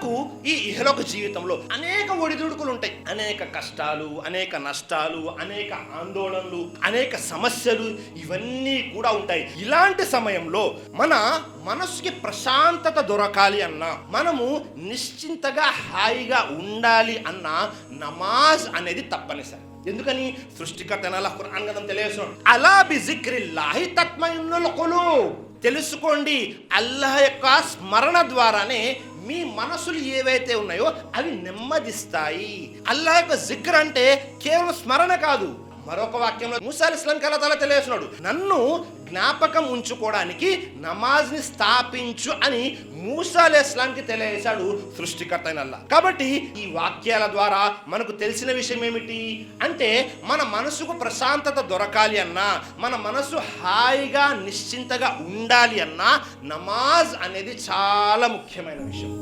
మనకు ఈ ఇహలోక జీవితంలో అనేక ఒడిదుడుకులు ఉంటాయి, అనేక కష్టాలు, అనేక నష్టాలు, అనేక ఆందోళనలు, అనేక సమస్యలు, ఇవన్నీ కూడా ఉంటాయి. ఇలాంటి సమయంలో మన మనసుకి ప్రశాంతత దొరకాలి అన్నా, మనము నిశ్చింతగా హాయిగా ఉండాలి అన్నా నమాజ్ అనేది తప్పనిసరి. ఎందుకని? సృష్టికర్త ఖురాన్ గ్రంథం తెలియజేస్తున్నాడు, అలా బిజిక్రిల్లాహి తత్మయిన్నుల్ ఖులూబ్. తెలుసుకోండి, అల్లాహ్ యొక్క స్మరణ ద్వారానే మీ మనసులు ఏవైతే ఉన్నాయో అవి నెమ్మదిస్తాయి. అల్లాహ్ యొక్క జిక్ర్ అంటే కేవలం స్మరణ కాదు. మరొక వాక్యంలో మూసా అలైహిస్సలాంకి అల్లాహ్ తాలా తెలియజేస్తున్నాడు, నన్ను జ్ఞాపకం ఉంచుకోవడానికి నమాజ్ని స్థాపించు అని మూసా అలైహిస్సలాంకి తెలియజేశాడు సృష్టికర్త అయిన అల్లాహ్. కాబట్టి ఈ వాక్యాల ద్వారా మనకు తెలిసిన విషయం ఏమిటి అంటే, మన మనసుకు ప్రశాంతత దొరకాలి అన్నా, మన మనసు హాయిగా నిశ్చింతగా ఉండాలి అన్నా నమాజ్ అనేది చాలా ముఖ్యమైన విషయం.